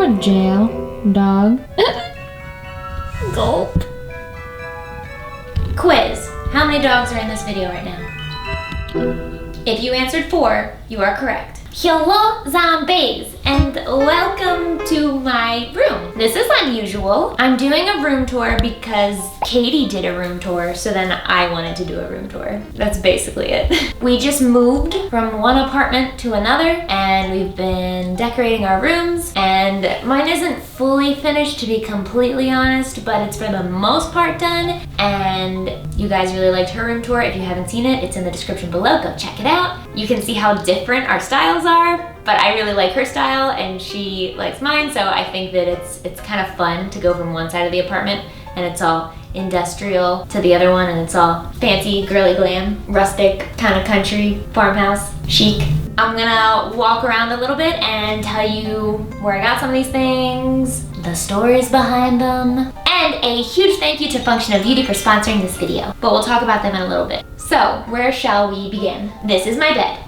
You're a jail dog. Gulp. Quiz. How many dogs are in this video right now? If you answered 4, you are correct. Hello zombies and welcome to my room. This is unusual. I'm doing a room tour because Katie did a room tour, so then I wanted to do a room tour. That's basically it. We just moved from one apartment to another and we've been decorating our rooms, and mine isn't fully finished, to be completely honest, but it's for the most part done, and you guys really liked her room tour. If you haven't seen it, it's in the description below. Go check it out. You can see how different our styles are, but I really like her style and she likes mine, so I think that it's kind of fun to go from one side of the apartment and it's all industrial to the other one and it's all fancy, girly glam, rustic, kind of country, farmhouse, chic. I'm gonna walk around a little bit and tell you where I got some of these things, the stories behind them, and a huge thank you to Function of Beauty for sponsoring this video, but we'll talk about them in a little bit. So, where shall we begin? This is my bed.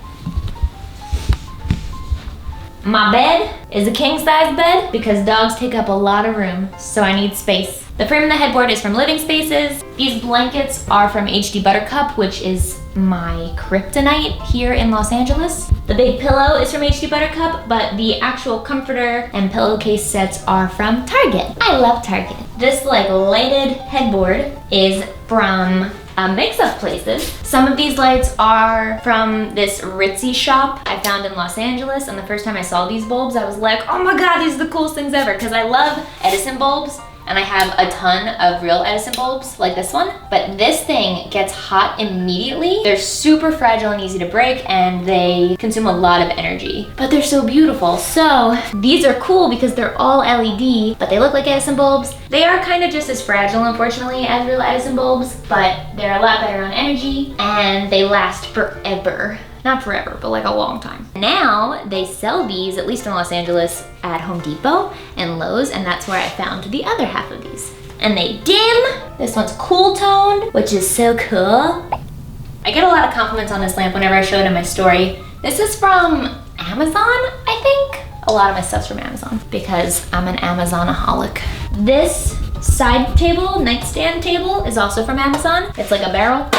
My bed is a king-size bed because dogs take up a lot of room, so I need space. The frame of the headboard is from Living Spaces. These blankets are from HD Buttercup, which is my kryptonite here in Los Angeles. The big pillow is from HD Buttercup, but the actual comforter and pillowcase sets are from Target. I love Target. This like lighted headboard is from a mix of places. Some of these lights are from this ritzy shop I found in Los Angeles, and the first time I saw these bulbs I was like, oh my god, these are the coolest things ever, because I love Edison bulbs and I have a ton of real Edison bulbs like this one, but this thing gets hot immediately. They're super fragile and easy to break, and they consume a lot of energy, but they're so beautiful. So these are cool because they're all LED, but they look like Edison bulbs. They are kind of just as fragile, unfortunately, as real Edison bulbs, but they're a lot better on energy and they last forever. Not forever, but like a long time. Now they sell these, at least in Los Angeles, at Home Depot and Lowe's, and that's where I found the other half of these. And they dim. This one's cool toned, which is so cool. I get a lot of compliments on this lamp whenever I show it in my story. This is from Amazon, I think. A lot of my stuff's from Amazon because I'm an Amazonaholic. This side table, nightstand table, is also from Amazon. It's like a barrel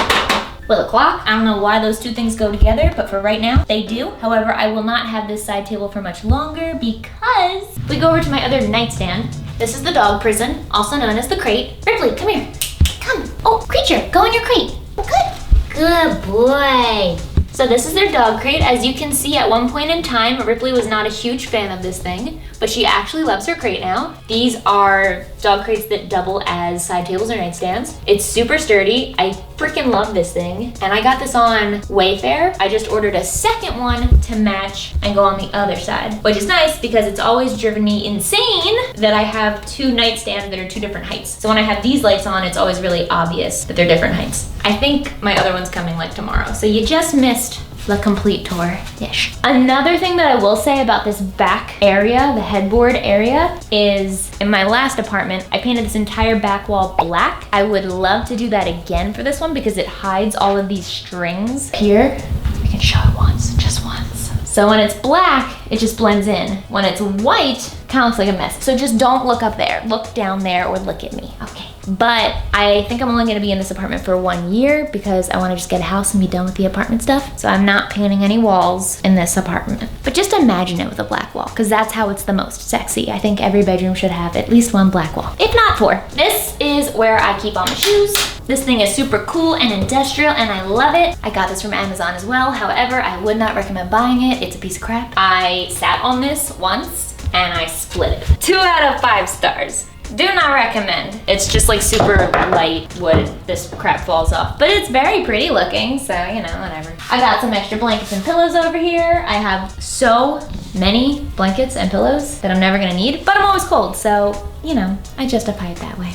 with a clock. I don't know why those two things go together, but for right now, they do. However, I will not have this side table for much longer because if we go over to my other nightstand, this is the dog prison, also known as the crate. Ripley, come here. Come. Oh, creature, go in your crate. Good. Good boy. So this is their dog crate. As you can see, at one point in time, Ripley was not a huge fan of this thing, but she actually loves her crate now. These are dog crates that double as side tables or nightstands. It's super sturdy. I freaking love this thing. And I got this on Wayfair. I just ordered a second one to match and go on the other side, which is nice because it's always driven me insane that I have two nightstands that are two different heights. So when I have these lights on, it's always really obvious that they're different heights. I think my other one's coming like tomorrow. So you just missed the complete tour-ish. Another thing that I will say about this back area, the headboard area, is in my last apartment, I painted this entire back wall black. I would love to do that again for this one because it hides all of these strings here. I can show it once, just once. So when it's black, it just blends in. When it's white, kind of looks like a mess. So just don't look up there, look down there or look at me, okay? But I think I'm only gonna be in this apartment for 1 year because I wanna just get a house and be done with the apartment stuff. So I'm not painting any walls in this apartment. But just imagine it with a black wall, because that's how it's the most sexy. I think every bedroom should have at least one black wall, if not 4. This is where I keep all my shoes. This thing is super cool and industrial and I love it. I got this from Amazon as well. However, I would not recommend buying it. It's a piece of crap. I sat on this once and I split it. 2 out of 5 stars. Do not recommend. It's just like super light wood. This crap falls off, but it's very pretty looking, so you know, whatever. I got some extra blankets and pillows over here. I have so many blankets and pillows that I'm never gonna need, but I'm always cold, so you know, I justify it that way.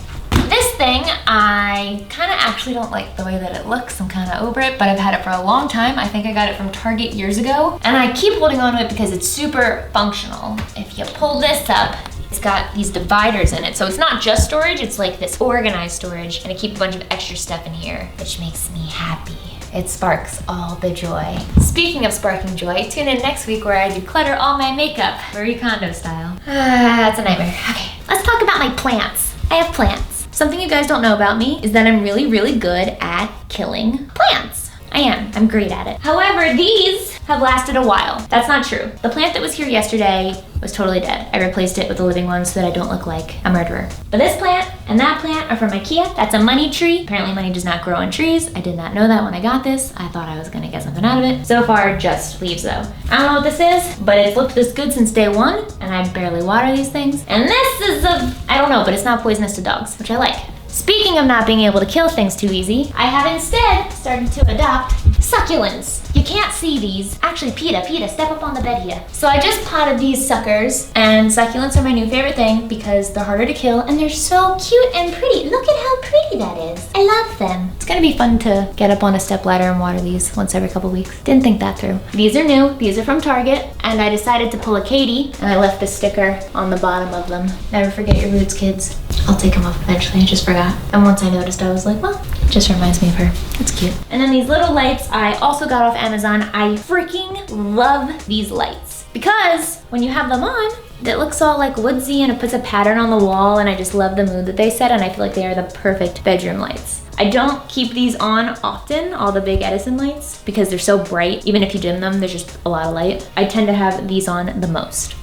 This thing, I kind of actually don't like the way that it looks. I'm kind of over it, but I've had it for a long time. I think I got it from Target years ago, and I keep holding on to it because it's super functional. If you pull this up, it's got these dividers in it. So it's not just storage, it's like this organized storage, and I keep a bunch of extra stuff in here, which makes me happy. It sparks all the joy. Speaking of sparking joy, tune in next week where I declutter all my makeup, Marie Kondo style. That's a nightmare. Okay, let's talk about my plants. I have plants. Something you guys don't know about me is that I'm really, really good at killing plants. I am. I'm great at it. However, these have lasted a while. That's not true. The plant that was here yesterday was totally dead. I replaced it with a living one so that I don't look like a murderer. But this plant and that plant are from IKEA. That's a money tree. Apparently money does not grow on trees. I did not know that when I got this. I thought I was gonna get something out of it. So far, just leaves though. I don't know what this is, but it's looked this good since day one, and I barely water these things. And this is I don't know, but it's not poisonous to dogs, which I like. Speaking of not being able to kill things too easy, I have instead started to adopt succulents. You can't see these. Actually, PETA, step up on the bed here. So I just potted these suckers, and succulents are my new favorite thing because they're harder to kill and they're so cute and pretty. Look at how pretty that is. I love them. It's gonna be fun to get up on a step ladder and water these once every couple weeks. Didn't think that through. These are new. These are from Target, and I decided to pull a Katie, and I left the sticker on the bottom of them. Never forget your roots, kids. I'll take them off eventually. I just forgot. And once I noticed, I was like, well, it just reminds me of her. It's cute. And then these little lights I also got off Amazon. I freaking love these lights because when you have them on, it looks all like woodsy and it puts a pattern on the wall, and I just love the mood that they set, and I feel like they are the perfect bedroom lights. I don't keep these on often, all the big Edison lights, because they're so bright. Even if you dim them, there's just a lot of light. I tend to have these on the most.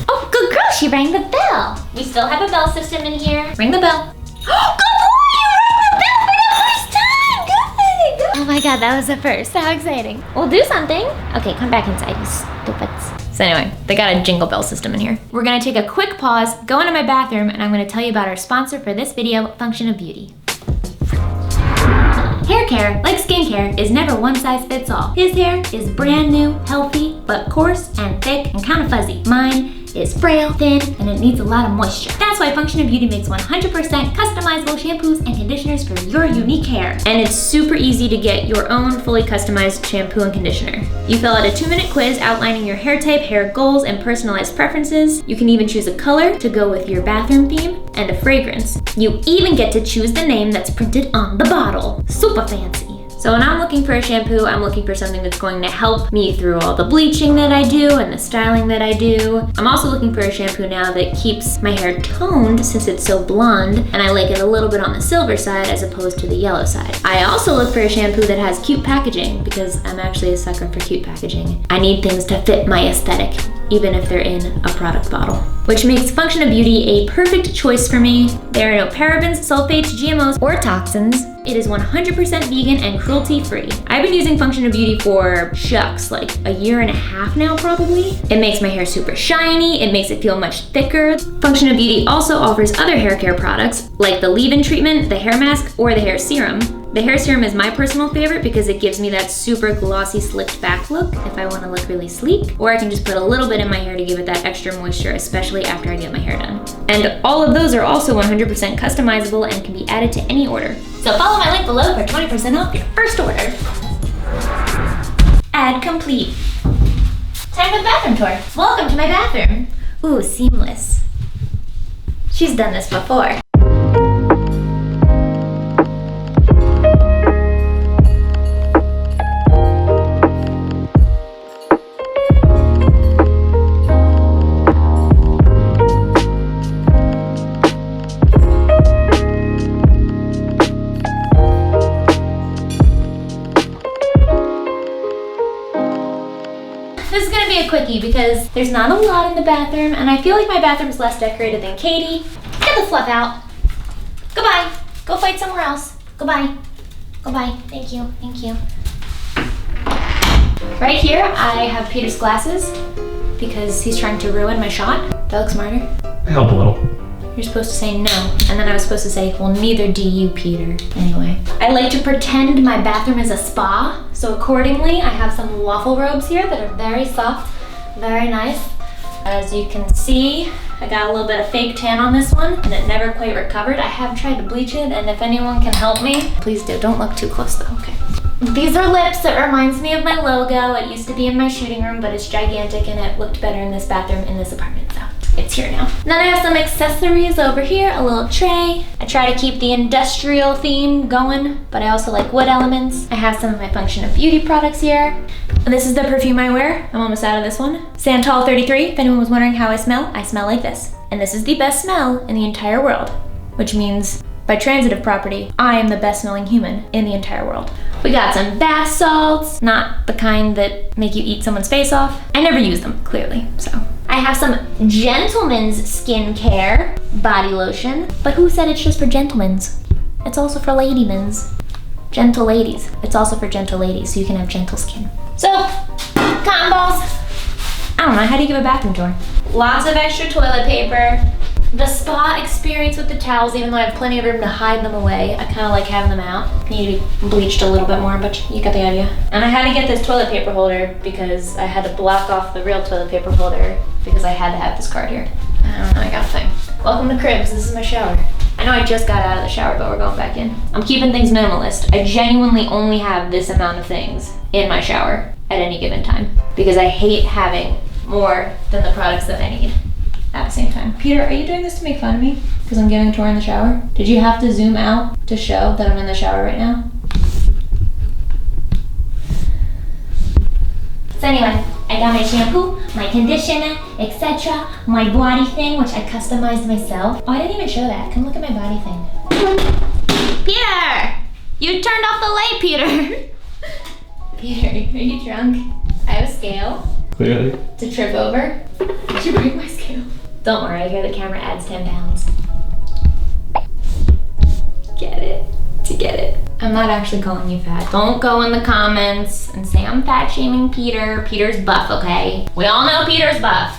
Oh, good girl, she rang the bell. We still have a bell system in here. Ring the bell. Oh, good boy, you rang the bell for the first time. Good. Oh my God, that was the first. How exciting. We'll do something. Okay, come back inside, you stupids. So anyway, they got a jingle bell system in here. We're gonna take a quick pause, go into my bathroom, and I'm gonna tell you about our sponsor for this video, Function of Beauty. Hair care, like skincare, is never one size fits all. His hair is brand new, healthy, but coarse and thick and kind of fuzzy. Mine is frail, thin, and it needs a lot of moisture. That's why Function of Beauty makes 100% customizable shampoos and conditioners for your unique hair. And it's super easy to get your own fully customized shampoo and conditioner. You fill out a 2-minute quiz outlining your hair type, hair goals, and personalized preferences. You can even choose a color to go with your bathroom theme and a fragrance. You even get to choose the name that's printed on the bottle. Super fancy. So when I'm looking for a shampoo, I'm looking for something that's going to help me through all the bleaching that I do and the styling that I do. I'm also looking for a shampoo now that keeps my hair toned since it's so blonde, and I like it a little bit on the silver side as opposed to the yellow side. I also look for a shampoo that has cute packaging because I'm actually a sucker for cute packaging. I need things to fit my aesthetic, even if they're in a product bottle, which makes Function of Beauty a perfect choice for me. There are no parabens, sulfates, GMOs, or toxins. It is 100% vegan and cruelty-free. I've been using Function of Beauty for, shucks, like a year and a half now probably. It makes my hair super shiny, it makes it feel much thicker. Function of Beauty also offers other hair care products like the leave-in treatment, the hair mask, or the hair serum. The hair serum is my personal favorite because it gives me that super glossy slicked back look if I want to look really sleek, or I can just put a little bit in my hair to give it that extra moisture, especially after I get my hair done. And all of those are also 100% customizable and can be added to any order. So follow my link below for 20% off your first order. Ad complete. Time for the bathroom tour. Welcome to my bathroom. Ooh, seamless. She's done this before. This is gonna be a quickie because there's not a lot in the bathroom, and I feel like my bathroom's less decorated than Katie. Get the fluff out. Goodbye. Go fight somewhere else. Goodbye. Goodbye. Thank you. Thank you. Right here, I have Peter's glasses because he's trying to ruin my shot. That looks smarter. Help a little. You're supposed to say no, and then I was supposed to say, well, neither do you, Peter. Anyway, I like to pretend my bathroom is a spa, so accordingly, I have some waffle robes here that are very soft, very nice. As you can see, I got a little bit of fake tan on this one, and it never quite recovered. I have tried to bleach it, and if anyone can help me, please do. Don't look too close though, okay. These are lips. It reminds me of my logo. It used to be in my shooting room, but it's gigantic, and it looked better in this bathroom in this apartment, so it's secure now. And then I have some accessories over here, a little tray. I try to keep the industrial theme going, but I also like wood elements. I have some of my Function of Beauty products here. And this is the perfume I wear. I'm almost out of this one. Santal 33, if anyone was wondering how I smell like this. And this is the best smell in the entire world, which means by transitive property, I am the best smelling human in the entire world. We got some bath salts, not the kind that make you eat someone's face off. I never use them, clearly, so. I have some gentlemen's skincare body lotion, but who said it's just for gentlemen's? It's also for ladymen's. Gentle ladies. It's also for gentle ladies, so you can have gentle skin. So, cotton balls. I don't know, how do you give a bathroom tour? Lots of extra toilet paper. The spa experience with the towels, even though I have plenty of room to hide them away, I kind of like having them out. Need to be bleached a little bit more, but you get the idea. And I had to get this toilet paper holder because I had to block off the real toilet paper holder because I had to have this card here. I don't know, I got a thing. Welcome to Cribs, this is my shower. I know I just got out of the shower, but we're going back in. I'm keeping things minimalist. I genuinely only have this amount of things in my shower at any given time because I hate having more than the products that I need at the same time. Peter, are you doing this to make fun of me? Because I'm giving a tour in the shower? Did you have to zoom out to show that I'm in the shower right now? So anyway, I got my shampoo, my conditioner, etc. My body thing, which I customized myself. Oh, I didn't even show that. Come look at my body thing. Peter! You turned off the light, Peter! Peter, are you drunk? I have a scale. Clearly. To trip over. Did you break my scale? Don't worry, I hear the camera adds 10 pounds. Get it? To get it. I'm not actually calling you fat. Don't go in the comments and say I'm fat shaming Peter. Peter's buff, okay? We all know Peter's buff.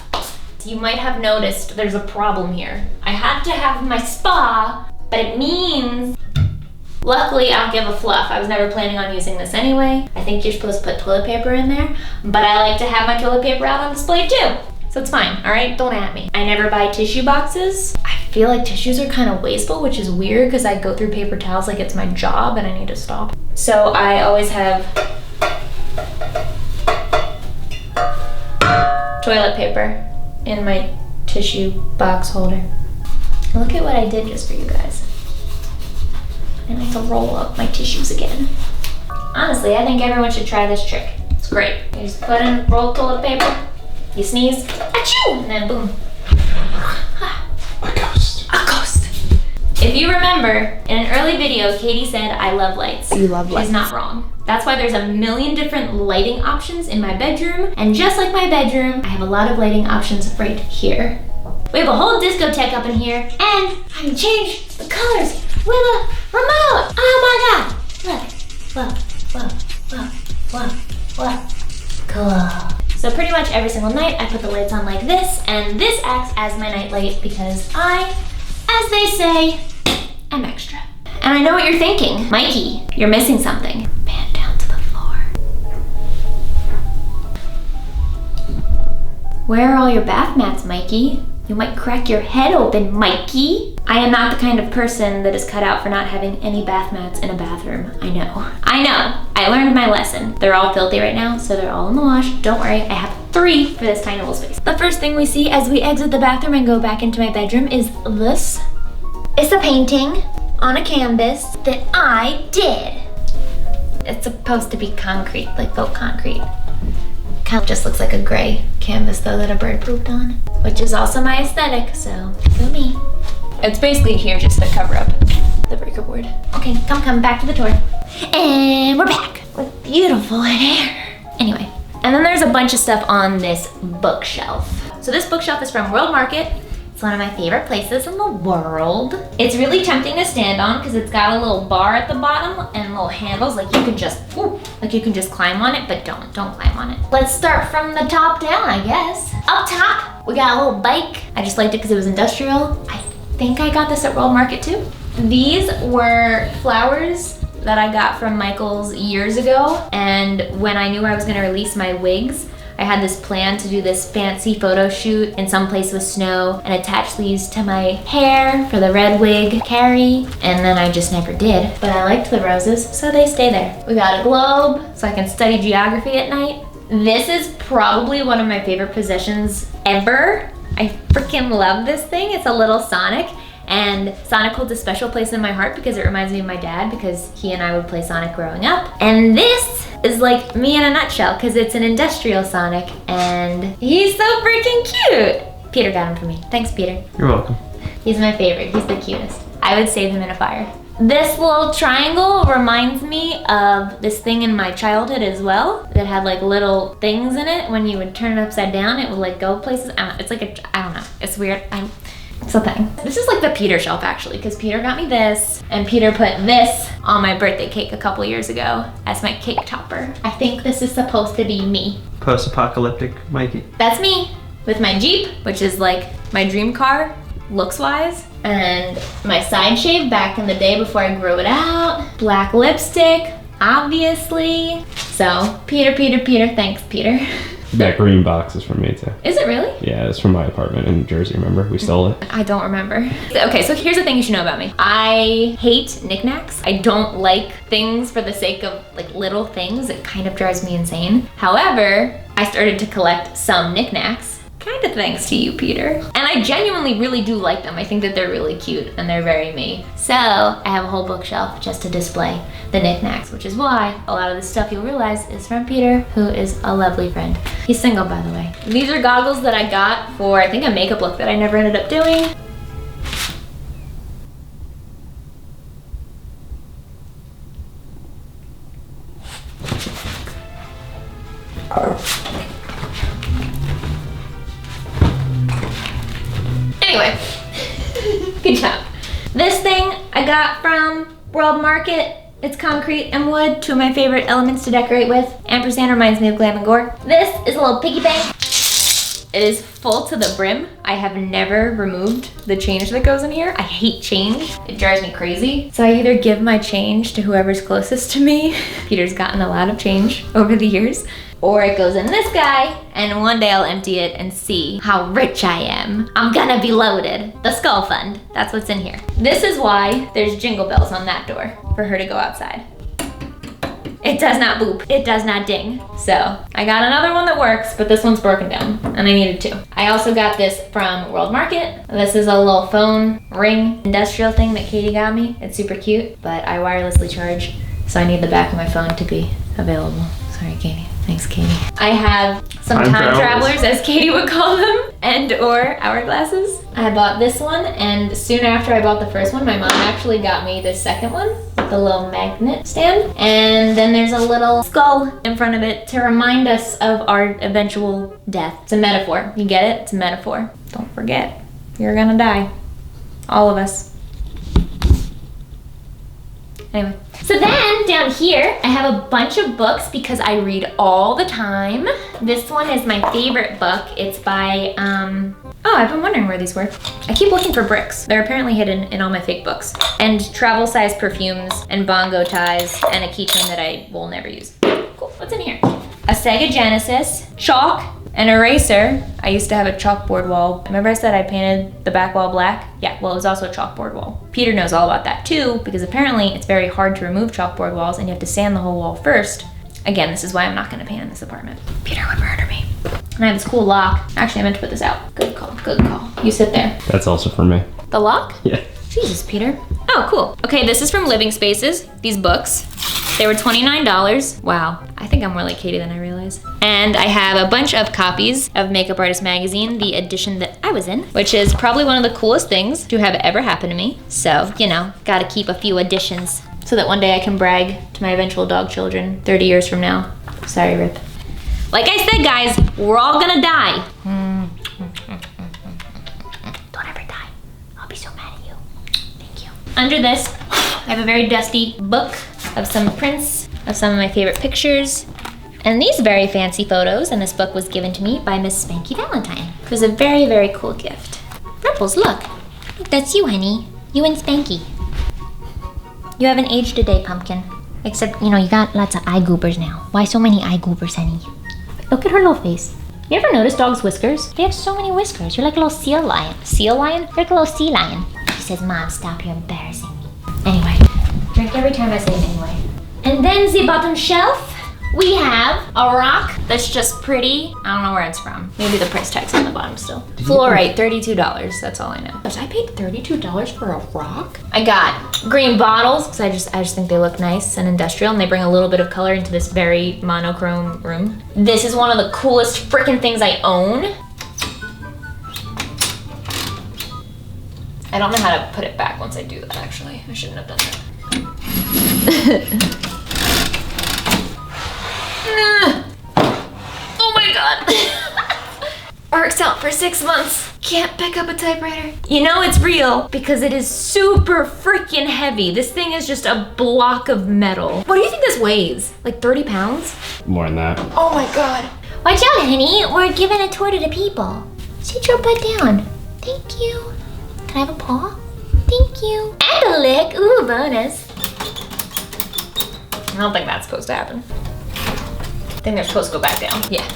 You might have noticed there's a problem here. I had to have my spa, but it means luckily, I don't give a fluff. I was never planning on using this anyway. I think you're supposed to put toilet paper in there, but I like to have my toilet paper out on display too. So it's fine, all right? Don't at me. I never buy tissue boxes. I feel like tissues are kind of wasteful, which is weird because I go through paper towels like it's my job and I need to stop. So I always have toilet paper in my tissue box holder. Look at what I did just for you guys. And I have to roll up my tissues again. Honestly, I think everyone should try this trick. It's great. You just put in rolled toilet paper, you sneeze, achoo, and then boom. A ghost. A ghost. If you remember, in an early video, Katie said, I love lights. You love lights. She's not wrong. That's why there's a million different lighting options in my bedroom. And just like my bedroom, I have a lot of lighting options right here. We have a whole discotheque up in here, and I can change the colors with a remote. Oh my God. Look, whoa. Cool. So pretty much every single night I put the lights on like this, and this acts as my night light because I, as they say, am extra. And I know what you're thinking. Mikey, you're missing something. Pan down to the floor. Where are all your bath mats, Mikey? You might crack your head open, Mikey. I am not the kind of person that is cut out for not having any bath mats in a bathroom. I know. I learned my lesson. They're all filthy right now, so they're all in the wash. Don't worry, I have 3 for this tiny little space. The first thing we see as we exit the bathroom and go back into my bedroom is this. It's a painting on a canvas that I did. It's supposed to be concrete, like faux concrete. Kind of just looks like a gray canvas though that a bird pooped on, which is also my aesthetic, so go me. It's basically here just to cover up the breaker board. Okay, come back to the tour. And we're back with beautiful hair. Anyway, and then there's a bunch of stuff on this bookshelf. So this bookshelf is from World Market. It's one of my favorite places in the world. It's really tempting to stand on because it's got a little bar at the bottom and little handles, like you can just climb on it, but don't climb on it. Let's start from the top down, I guess. Up top, we got a little bike. I just liked it because it was industrial. I think I got this at World Market too. These were flowers that I got from Michael's years ago, and when I knew I was gonna release my wigs, I had this plan to do this fancy photo shoot in some place with snow and attach these to my hair for the red wig Carrie, and then I just never did. But I liked the roses, so they stay there. We got a globe, so I can study geography at night. This is probably one of my favorite possessions ever. I freaking love this thing. It's a little Sonic, and Sonic holds a special place in my heart because it reminds me of my dad, because he and I would play Sonic growing up. And this is like me in a nutshell, because it's an industrial Sonic, and he's so freaking cute. Peter got him for me. Thanks, Peter. You're welcome. He's my favorite. He's the cutest. I would save him in a fire. This little triangle reminds me of this thing in my childhood as well that had like little things in it. When you would turn it upside down, it would like go places. It's like I don't know. It's weird. It's a thing. This is like the Peter shelf actually, because Peter got me this, and Peter put this on my birthday cake a couple years ago as my cake topper. I think this is supposed to be me. Post-apocalyptic Mikey. That's me with my Jeep, which is like my dream car, looks wise, and my side shave back in the day before I grew it out. Black lipstick, obviously. So, Peter, thanks, Peter. That green box is from me too. Is it really? Yeah, it's from my apartment in Jersey, remember? We stole it. I don't remember. Okay, so here's the thing you should know about me. I hate knickknacks. I don't like things for the sake of like little things. It kind of drives me insane. However, I started to collect some knickknacks. Kind of thanks to you, Peter. And I genuinely really do like them. I think that they're really cute and they're very me. So I have a whole bookshelf just to display the knickknacks, which is why a lot of the stuff you'll realize is from Peter, who is a lovely friend. He's single, by the way. These are goggles that I got for, I think, a makeup look that I never ended up doing. Anyway, good job. This thing I got from World Market. It's concrete and wood, two of my favorite elements to decorate with. Ampersand reminds me of Glam&Gore. This is a little piggy bank. It is full to the brim. I have never removed the change that goes in here. I hate change. It drives me crazy. So I either give my change to whoever's closest to me. Peter's gotten a lot of change over the years. Or it goes in this guy, and one day I'll empty it and see how rich I am. I'm gonna be loaded. The skull fund, that's what's in here. This is why there's jingle bells on that door, for her to go outside. It does not boop, it does not ding. So, I got another one that works, but this one's broken down, and I needed two. I also got this from World Market. This is a little phone ring industrial thing that Katie got me. It's super cute, but I wirelessly charge, so I need the back of my phone to be available. Sorry, Katie. Thanks, Katie. I have some time travelers, as Katie would call them, and or hourglasses. I bought this one, and soon after I bought the first one, my mom actually got me the second one with the little magnet stand. And then there's a little skull in front of it to remind us of our eventual death. It's a metaphor. You get it? It's a metaphor. Don't forget, you're gonna die. All of us. Anyway. So then down here, I have a bunch of books because I read all the time. This one is my favorite book. It's by, oh, I've been wondering where these were. I keep looking for bricks. They're apparently hidden in all my fake books. And travel size perfumes and bongo ties and a keychain that I will never use. Cool, what's in here? A Sega Genesis, chalk, an eraser. I used to have a chalkboard wall. Remember I said I painted the back wall black? Yeah, well, it was also a chalkboard wall. Peter knows all about that too, because apparently it's very hard to remove chalkboard walls and you have to sand the whole wall first. Again, this is why I'm not gonna paint in this apartment. Peter would murder me. And I have this cool lock. Actually, I meant to put this out. Good call, good call. You sit there. That's also for me. The lock? Yeah. Jesus, Peter. Oh, cool. Okay, this is from Living Spaces, these books. They were $29. Wow, I think I'm more like Katie than I realize. And I have a bunch of copies of Makeup Artist Magazine, the edition that I was in, which is probably one of the coolest things to have ever happened to me. So, you know, gotta keep a few editions so that one day I can brag to my eventual dog children 30 years from now. Sorry, Rip. Like I said, guys, we're all gonna die. Don't ever die. I'll be so mad at you. Thank you. Under this, I have a very dusty book of some prints of some of my favorite pictures. And these very fancy photos, and this book was given to me by Miss Spanky Valentine. It was a very, very cool gift. Ripples, look. Look, that's you, honey. You and Spanky. You haven't aged a day, Pumpkin. Except, you know, you got lots of eye goobers now. Why so many eye goobers, honey? Look at her little face. You ever notice dogs' whiskers? They have so many whiskers. You're like a little sea lion. Sea lion? You're like a little sea lion. She says, Mom, stop, you're embarrassing me. Anyway, drink every time I say it anyway. And then the bottom shelf, We have a rock that's just pretty. I don't know where it's from. Maybe the price tag's on the bottom still. Fluorite, $32. That's all I know. I paid $32 for a rock? I got green bottles because I just think they look nice and industrial, and they bring a little bit of color into this very monochrome room. This is one of the coolest freaking things I own. I don't know how to put it back once I do that, actually. I shouldn't have done that. Oh my god. Works out for 6 months. Can't pick up a typewriter. You know it's real because it is super freaking heavy. This thing is just a block of metal. What do you think this weighs? Like 30 pounds? More than that. Oh my god. Watch out, honey. We're giving a tour to the people. Sit your butt down. Thank you. Can I have a paw? Thank you. And a lick. Ooh, bonus. I don't think that's supposed to happen. I think they're supposed to go back down. Yeah.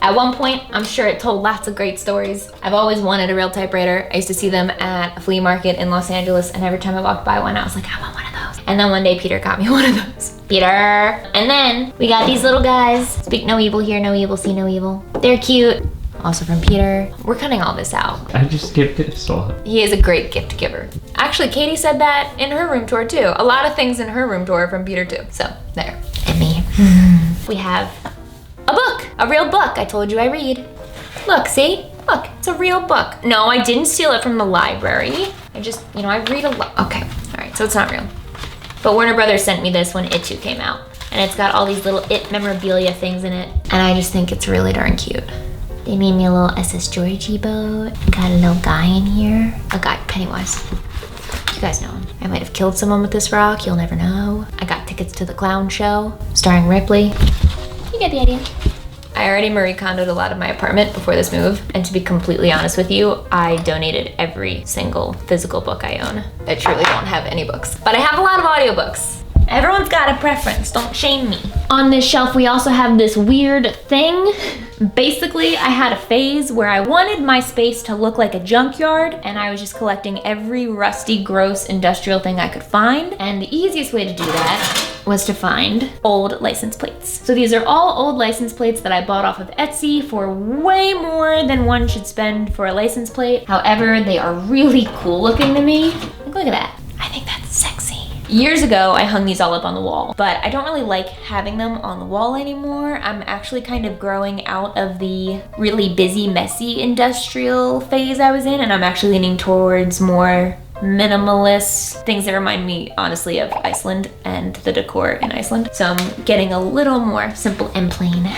At one point, I'm sure it told lots of great stories. I've always wanted a real typewriter. I used to see them at a flea market in Los Angeles, and every time I walked by one, I was like, I want one of those. And then one day, Peter got me one of those. Peter. And then we got these little guys. Speak no evil, hear no evil, see no evil. They're cute. Also from Peter. We're cutting all this out. I just give gifts to him. He is a great gift giver. Actually, Katie said that in her room tour too. A lot of things in her room tour are from Peter too. So, there. And me. We have a book, a real book. I told you I read. Look, see? Look, it's a real book. No, I didn't steal it from the library. I just, I read a lot. Okay, all right, so it's not real. But Warner Brothers sent me this when It Too came out. And it's got all these little It memorabilia things in it. And I just think it's really darn cute. They made me a little SS Georgie boat. Got a little guy in here. A guy, Pennywise. You guys know him. I might have killed someone with this rock, you'll never know. I got tickets to the clown show, starring Ripley. You get the idea. I already Marie Kondo'd a lot of my apartment before this move, and to be completely honest with you, I donated every single physical book I own. I truly don't have any books, but I have a lot of audiobooks. Everyone's got a preference, don't shame me. On this shelf, we also have this weird thing. Basically, I had a phase where I wanted my space to look like a junkyard, and I was just collecting every rusty, gross industrial thing I could find. And the easiest way to do that was to find old license plates. So these are all old license plates that I bought off of Etsy for way more than one should spend for a license plate. However, they are really cool looking to me. Like, look at that. I think that's sexy. Years ago, I hung these all up on the wall, but I don't really like having them on the wall anymore. I'm actually kind of growing out of the really busy, messy industrial phase I was in, and I'm actually leaning towards more minimalist things that remind me, honestly, of Iceland and the decor in Iceland. So I'm getting a little more simple and plain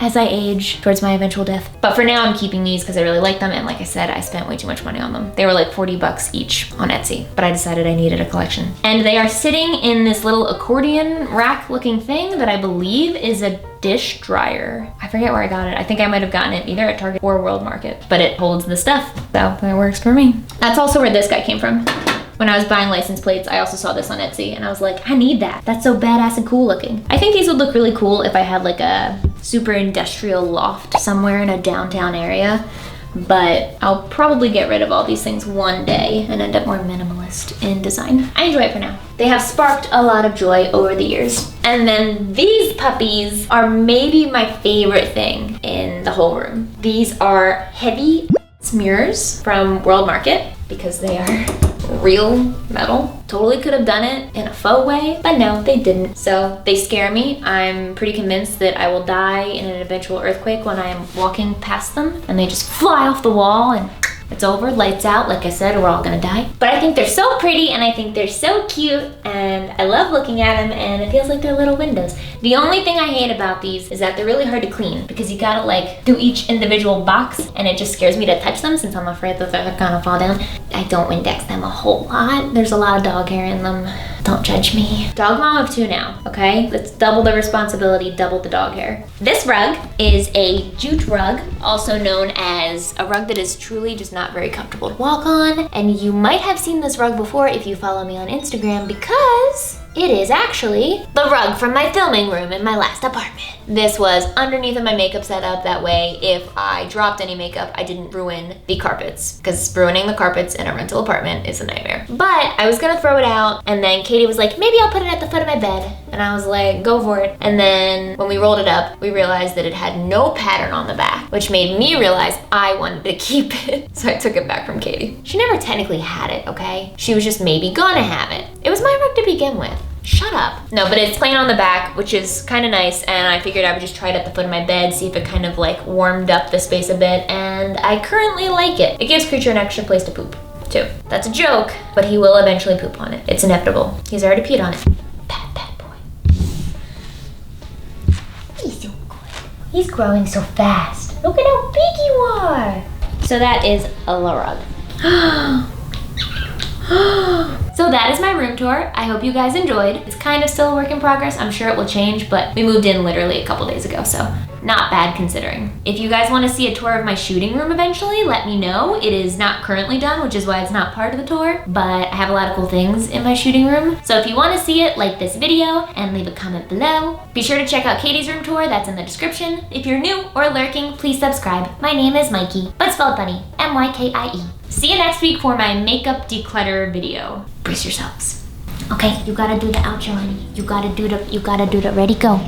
as I age towards my eventual death. But for now, I'm keeping these because I really like them, and like I said, I spent way too much money on them. They were like 40 bucks each on Etsy, but I decided I needed a collection. And they are sitting in this little accordion rack looking thing that I believe is a dish dryer. I forget where I got it. I think I might have gotten it either at Target or World Market, but it holds the stuff, so it works for me. That's also where this guy came from. When I was buying license plates, I also saw this on Etsy, and I was like, I need that. That's so badass and cool looking. I think these would look really cool if I had like a super industrial loft somewhere in a downtown area, but I'll probably get rid of all these things one day and end up more minimalist in design. I enjoy it for now. They have sparked a lot of joy over the years. And then these puppies are maybe my favorite thing in the whole room. These are heavy mirrors from World Market because they are real metal. Totally could have done it in a faux way, but no, they didn't. So they scare me. I'm pretty convinced that I will die in an eventual earthquake when I am walking past them and they just fly off the wall and it's over, lights out. Like I said, we're all gonna die. But I think they're so pretty and I think they're so cute and I love looking at them and it feels like they're little windows. The only thing I hate about these is that they're really hard to clean because you gotta like do each individual box and it just scares me to touch them since I'm afraid that they're gonna fall down. I don't Windex them a whole lot. There's a lot of dog hair in them. Don't judge me. Dog mom of 2 now, okay? Let's double the responsibility, double the dog hair. This rug is a jute rug, also known as a rug that is truly just not very comfortable to walk on. And you might have seen this rug before if you follow me on Instagram because it is actually the rug from my filming room in my last apartment. This was underneath of my makeup setup. That way, if I dropped any makeup, I didn't ruin the carpets, because ruining the carpets in a rental apartment is a nightmare. But I was gonna throw it out, and then Katie was like, maybe I'll put it at the foot of my bed. And I was like, go for it. And then when we rolled it up, we realized that it had no pattern on the back, which made me realize I wanted to keep it. So I took it back from Katie. She never technically had it, okay? She was just maybe gonna have it. It was my rug to begin with. Shut up. No, but it's plain on the back, which is kind of nice, and I figured I would just try it at the foot of my bed, see if it kind of like warmed up the space a bit, and I currently like it. It gives Creature an extra place to poop, too. That's a joke, but he will eventually poop on it. It's inevitable. He's already peed on it. Bad boy. He's so good. He's growing so fast. Look at how big you are. So that is a rug. So that is my room tour. I hope you guys enjoyed. It's kind of still a work in progress. I'm sure it will change, but we moved in literally a couple days ago, so not bad considering. If you guys want to see a tour of my shooting room eventually, let me know. It is not currently done, which is why it's not part of the tour, but I have a lot of cool things in my shooting room. So if you want to see it, like this video and leave a comment below. Be sure to check out Katie's room tour, that's in the description. If you're new or lurking, please subscribe. My name is Mikey, but spelled funny, M-Y-K-I-E. See you next week for my makeup declutter video. Brace yourselves. Okay, you gotta do the outro, honey. You gotta do the ready, go.